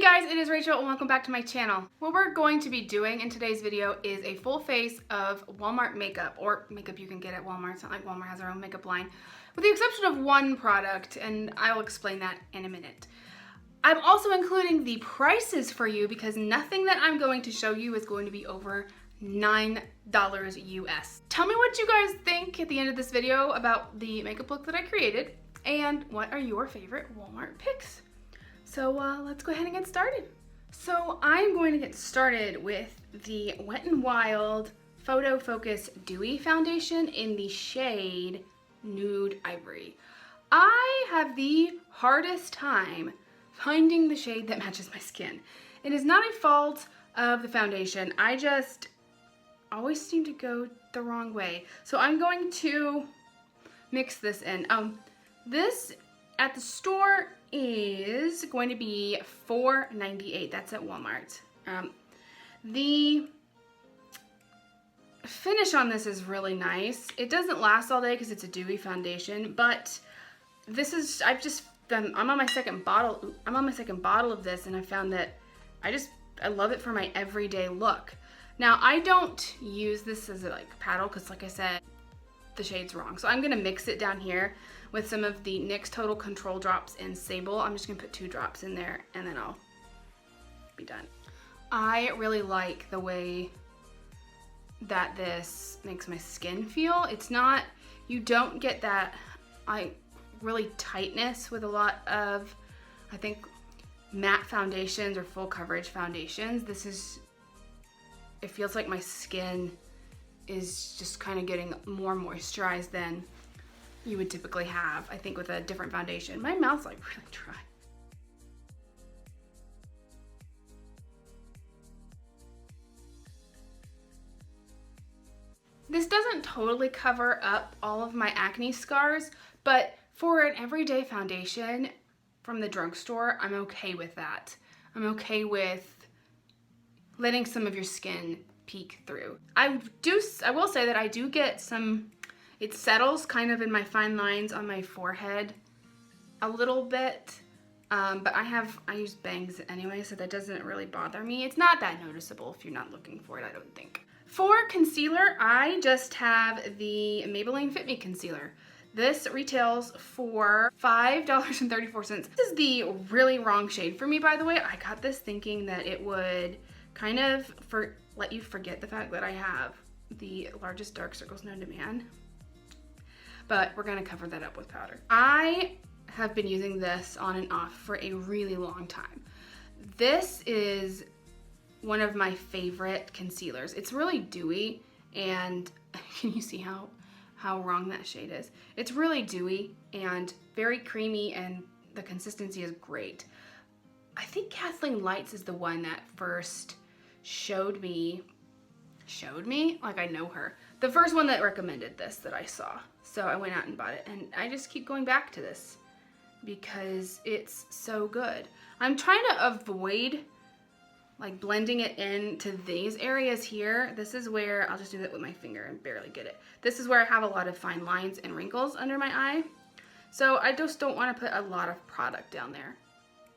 guys, it is Rachel and welcome back to my channel. What we're going to be doing in today's video is a full face of Walmart makeup, or makeup you can get at Walmart. It's not like Walmart has their own makeup line, with the exception of one product, and I'll explain that in a minute. I'm also including the prices for you because nothing that I'm going to show you is going to be over $9 US. Tell me what you guys think at the end of this video about the makeup look that I created, and what are your favorite Walmart picks. So let's go ahead and get started. So I'm going to get started with the Wet n Wild Photo Focus Dewy Foundation in the shade Nude Ivory. I have the hardest time finding the shade that matches my skin. It is not a fault of the foundation. I just always seem to go the wrong way. So I'm going to mix this in. This at the store is going to be $4.98. That's at Walmart. The finish on this is really nice. It doesn't last all day because it's a dewy foundation, but this is, I'm on my second bottle. I'm on my second bottle of this, and I found that I love it for my everyday look. Now, I don't use this as a paddle because, like I said, the shade's wrong. So I'm gonna mix it down here with some of the NYX Total Control drops in Sable. I'm just gonna put 2 drops in there and then I'll be done. I really like the way that this makes my skin feel. It's not, you don't get that really tightness with a lot of, I think, matte foundations or full coverage foundations. This is, it feels like my skin is just kind of getting more moisturized than you would typically have, I think, with a different foundation. My mouth's like really dry. This doesn't totally cover up all of my acne scars, but for an everyday foundation from the drugstore, I'm okay with that. I'm okay with letting some of your skin peek through. I will say that I do get some, it settles kind of in my fine lines on my forehead a little bit, but I use bangs anyway, so that doesn't really bother me. It's not that noticeable if you're not looking for it, I don't think. For concealer, I just have the Maybelline Fit Me Concealer. This retails for $5.34. This is the really wrong shade for me, by the way. I got this thinking that it would kind of let you forget the fact that I have the largest dark circles known to man. But we're gonna cover that up with powder. I have been using this on and off for a really long time. This is one of my favorite concealers. It's really dewy, and can you see how wrong that shade is? It's really dewy and very creamy, and the consistency is great. I think Kathleen Lights is the one that first showed me, like I know her. The first one that recommended this that I saw. So I went out and bought it, and I just keep going back to this because it's so good. I'm trying to avoid blending it into these areas here. This is where, I'll just do that with my finger and barely get it. This is where I have a lot of fine lines and wrinkles under my eye. So I just don't want to put a lot of product down there.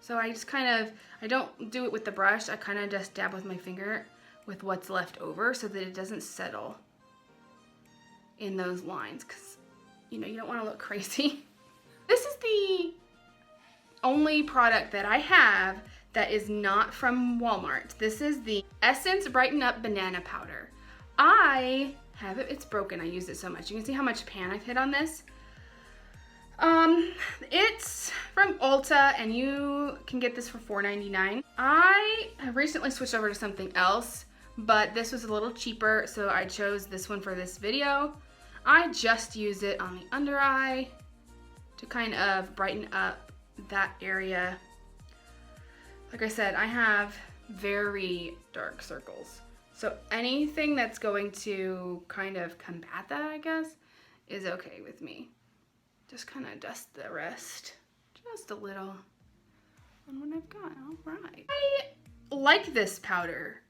So I just I don't do it with the brush. I kind of just dab with my finger with what's left over so that it doesn't settle in those lines, because you don't want to look crazy. This is the only product that I have that is not from Walmart. This is the Essence Brighten Up Banana Powder. I have it, it's broken. I use it so much. You can see how much pan I've hit on this. It's from Ulta, and you can get this for $4.99. I have recently switched over to something else, but this was a little cheaper, so I chose this one for this video. I just use it on the under eye to kind of brighten up that area. Like I said, I have very dark circles, so anything that's going to kind of combat that, I guess, is okay with me. Just kind of dust the rest, just a little on what I've got. All right. I like this powder.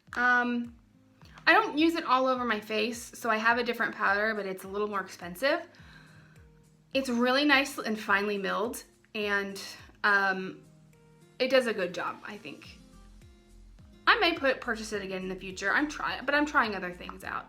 I don't use it all over my face, so I have a different powder, but it's a little more expensive. It's really nice and finely milled, and it does a good job, I think. I may purchase it again in the future. I'm trying other things out.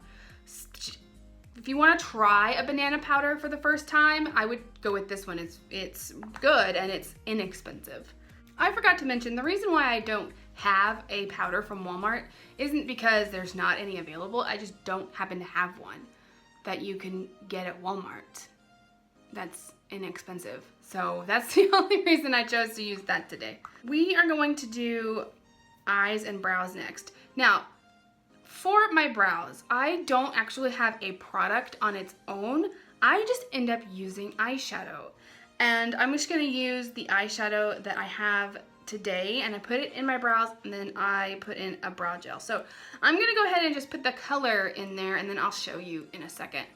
If you want to try a banana powder for the first time, I would go with this one. It's good and it's inexpensive. I forgot to mention, the reason why I don't have a powder from Walmart isn't because there's not any available. I just don't happen to have one that you can get at Walmart that's inexpensive. So that's the only reason I chose to use that today. We are going to do eyes and brows next. Now, for my brows, I don't actually have a product on its own. I just end up using eyeshadow. And I'm just gonna use the eyeshadow that I have today, and I put it in my brows, and then I put in a brow gel. So I'm gonna go ahead and just put the color in there, and then I'll show you in a second.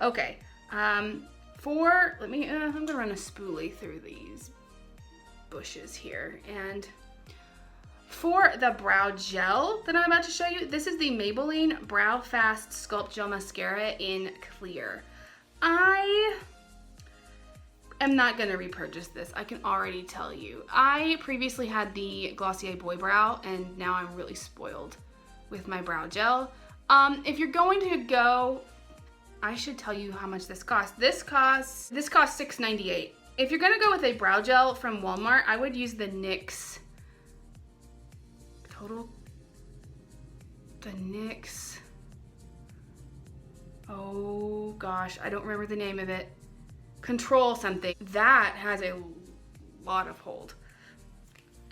Okay, I'm gonna run a spoolie through these bushes here, and for the brow gel that I'm about to show you, this is the Maybelline Brow Fast Sculpt Gel Mascara in Clear. I am not gonna repurchase this, I can already tell you. I previously had the Glossier Boy Brow, and now I'm really spoiled with my brow gel. If you're going to go, I should tell you how much this costs. This costs $6.98. If you're gonna go with a brow gel from Walmart, I would use the NYX oh gosh, I don't remember the name of it. Control something. That has a lot of hold.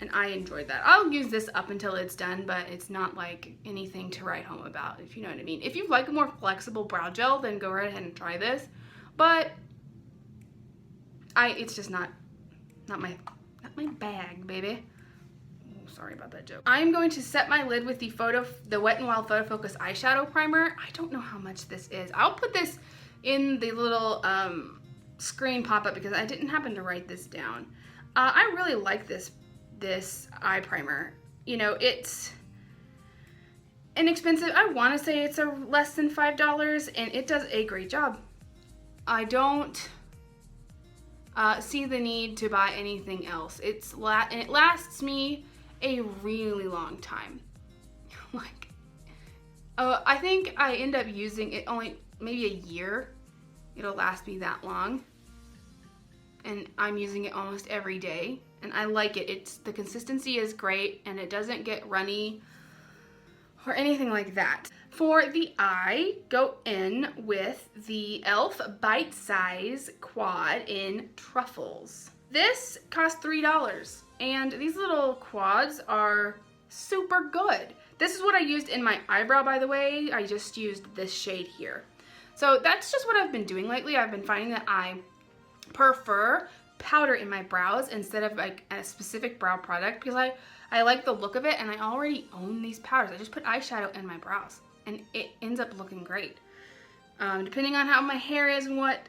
And I enjoyed that. I'll use this up until it's done, but it's not like anything to write home about, if you know what I mean. If you like a more flexible brow gel, then go right ahead and try this. But it's just not my bag, baby. Oh, sorry about that joke. I'm going to set my lid with the Wet n Wild Photo Focus eyeshadow primer. I don't know how much this is. I'll put this in the little screen pop-up because I didn't happen to write this down. I really like this eye primer. You know, it's inexpensive. I want to say it's less than $5, and it does a great job. I don't see the need to buy anything else. And it lasts me a really long time. Like, I think I end up using it only maybe a year. It'll last me that long. And I'm using it almost every day. And I like it. The consistency is great, and it doesn't get runny or anything like that. For the eye, go in with the e.l.f. Bite Size Quad in Truffles. This cost $3, and these little quads are super good. This is what I used in my eyebrow, by the way. I just used this shade here. So that's just what I've been doing lately. I've been finding that I prefer powder in my brows instead of like a specific brow product because I like the look of it, and I already own these powders. I just put eyeshadow in my brows, and it ends up looking great. Depending on how my hair is and what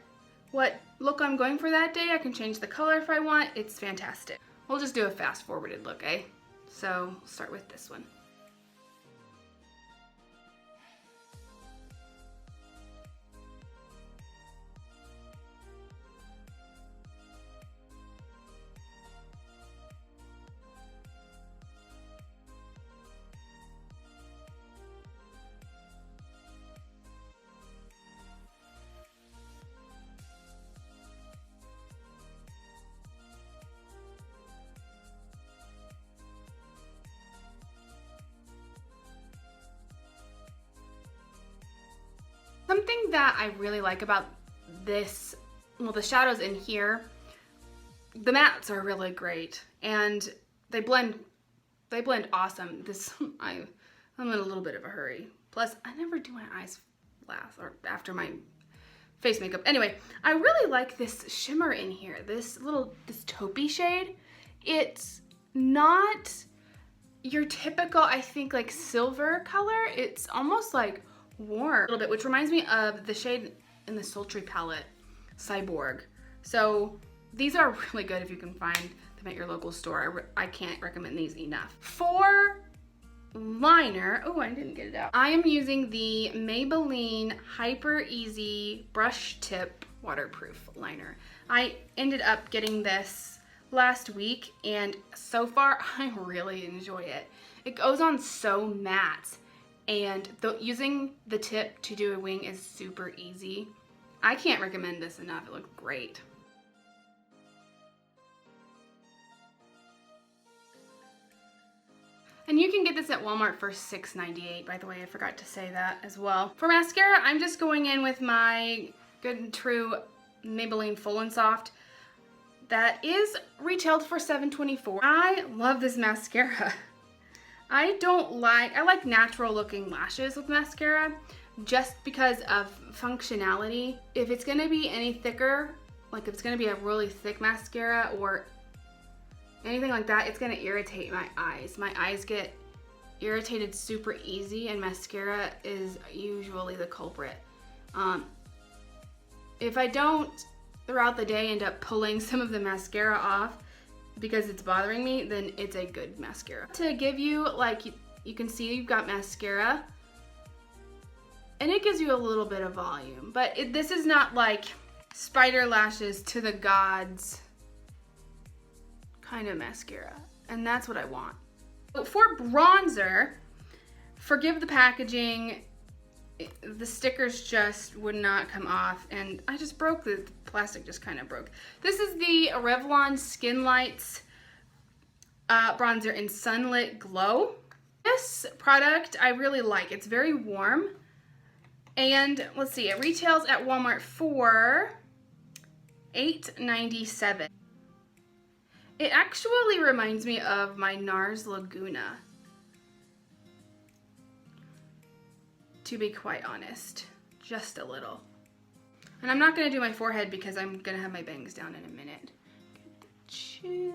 look I'm going for that day, I can change the color if I want. It's fantastic. We'll just do a fast forwarded look, eh? So we'll start with this one. Something that I really like about this, well, the shadows in here, the mattes are really great, and they blend awesome. I'm in a little bit of a hurry. Plus, I never do my eyes last or after my face makeup. Anyway, I really like this shimmer in here, this taupey shade. It's not your typical, I think, like silver color. It's almost like warm a little bit, which reminds me of the shade in the Sultry palette, Cyborg. So these are really good if you can find them at your local store. I can't recommend these enough. For liner, oh, I didn't get it out. I am using the Maybelline Hyper Easy Brush Tip waterproof liner. I ended up getting this last week, and so far I really enjoy it. It goes on so matte, and using the tip to do a wing is super easy. I can't recommend this enough. It looks great. And you can get this at Walmart for $6.98, by the way. I forgot to say that as well. For mascara, I'm just going in with my good and true Maybelline Full and Soft. That is retailed for $7.24. I love this mascara. I like natural looking lashes with mascara just because of functionality. If it's gonna be any thicker, like if it's gonna be a really thick mascara or anything like that, it's gonna irritate my eyes. My eyes get irritated super easy, and mascara is usually the culprit. If I don't throughout the day end up pulling some of the mascara off because it's bothering me, then it's a good mascara. To give you, like, you can see you've got mascara, and it gives you a little bit of volume, but this is not like spider lashes to the gods kind of mascara, and that's what I want. So for bronzer, forgive the packaging. The stickers just would not come off, and I just broke the plastic, just kind of broke. This is the Revlon Skin Lights bronzer in Sunlit Glow. This product I really like. It's very warm, and let's see, it retails at Walmart for $8.97. It actually reminds me of my NARS Laguna, to be quite honest, just a little. And I'm not gonna do my forehead because I'm gonna have my bangs down in a minute. Get the chin.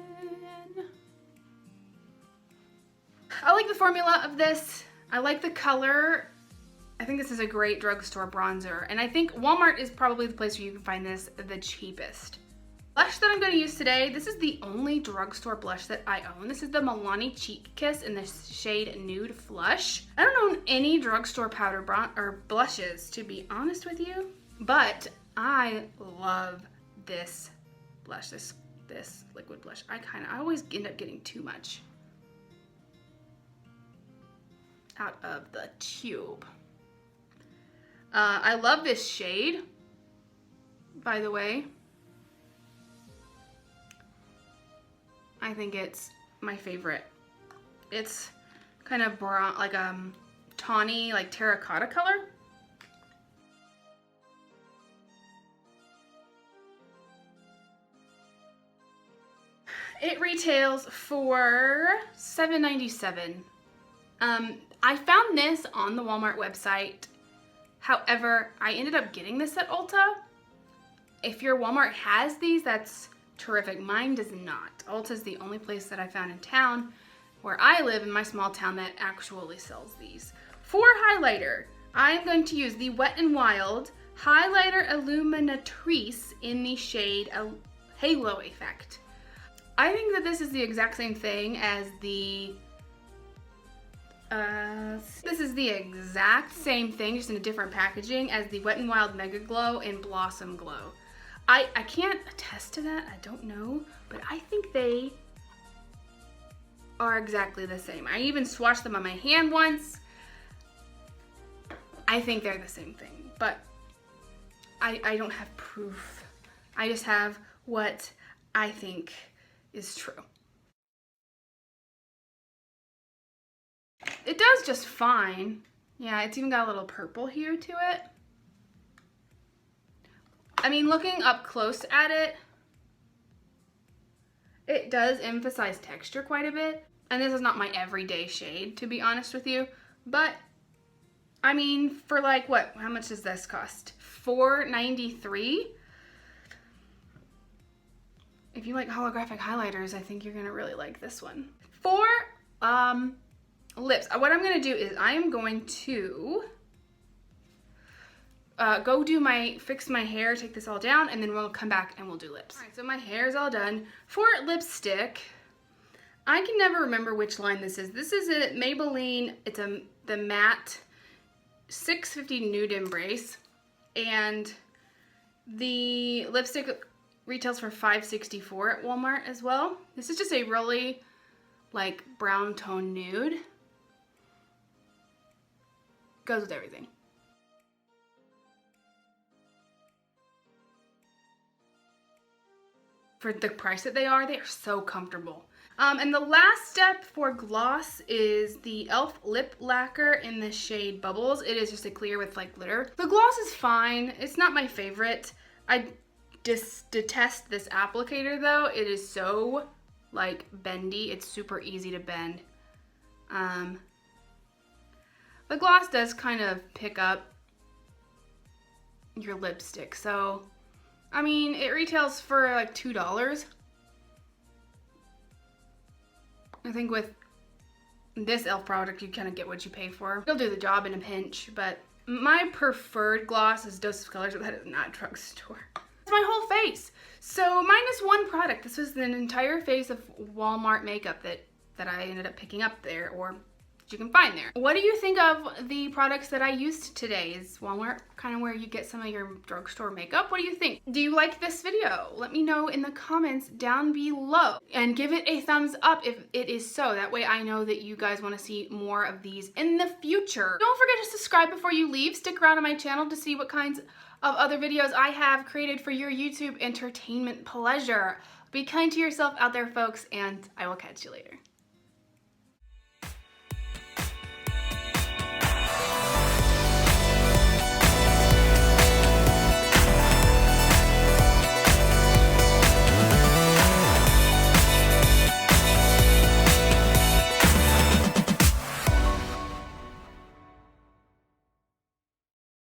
I like the formula of this. I like the color. I think this is a great drugstore bronzer, and I think Walmart is probably the place where you can find this the cheapest. Blush that I'm going to use today, this is the only drugstore blush that I own. This is the Milani Cheek Kiss in the shade Nude Flush. I don't own any drugstore powder or blushes, to be honest with you, but I love this blush, this liquid blush. I always end up getting too much out of the tube. I love this shade, by the way. I think it's my favorite. It's kind of brown, like tawny, like terracotta color. It retails for $7.97. I found this on the Walmart website. However, I ended up getting this at Ulta. If your Walmart has these, that's terrific. Mine does not. Ulta is the only place that I found in town where I live, in my small town, that actually sells these. For highlighter, I am going to use the Wet n Wild Highlighter Illuminatrice in the shade Halo Effect. I think that this is the exact same thing as the this is the exact same thing, just in a different packaging, as the Wet n Wild Mega Glow in Blossom Glow. I can't attest to that, I don't know, but I think they are exactly the same. I even swatched them on my hand once. I think they're the same thing, but I don't have proof. I just have what I think is true. It does just fine. Yeah, it's even got a little purple hue to it. I mean, looking up close at it, it does emphasize texture quite a bit. And this is not my everyday shade, to be honest with you. But, I mean, for like, what? How much does this cost? $4.93? If you like holographic highlighters, I think you're gonna really like this one. For lips, what I'm gonna do is I am going to fix my hair, take this all down, and then we'll come back and we'll do lips. All right, so my hair's all done. For lipstick, I can never remember which line this is. This is a Maybelline, it's the matte 650 Nude Embrace, and The lipstick retails for $5.64 at Walmart as well. This is just a really like brown tone nude. Goes with everything. For the price that they are so comfortable. And the last step for gloss is the e.l.f. lip lacquer in the shade Bubbles. It is just a clear with like glitter. The gloss is fine. It's not my favorite. I detest this applicator though. It is so like bendy. It's super easy to bend. The gloss does kind of pick up your lipstick. So, I mean, it retails for like $2. I think with this e.l.f. product, you kind of get what you pay for. It'll do the job in a pinch, but my preferred gloss is Dose of Colors, but that is not drugstore. It's my whole face. So minus one product. This was an entire face of Walmart makeup that I ended up picking up there, or you can find there. What do you think of the products that I used today? Is Walmart kind of where you get some of your drugstore makeup? What do you think? Do you like this video? Let me know in the comments down below and give it a thumbs up if it is so. That way I know that you guys want to see more of these in the future. Don't forget to subscribe before you leave. Stick around on my channel to see what kinds of other videos I have created for your YouTube entertainment pleasure. Be kind to yourself out there, folks, and I will catch you later.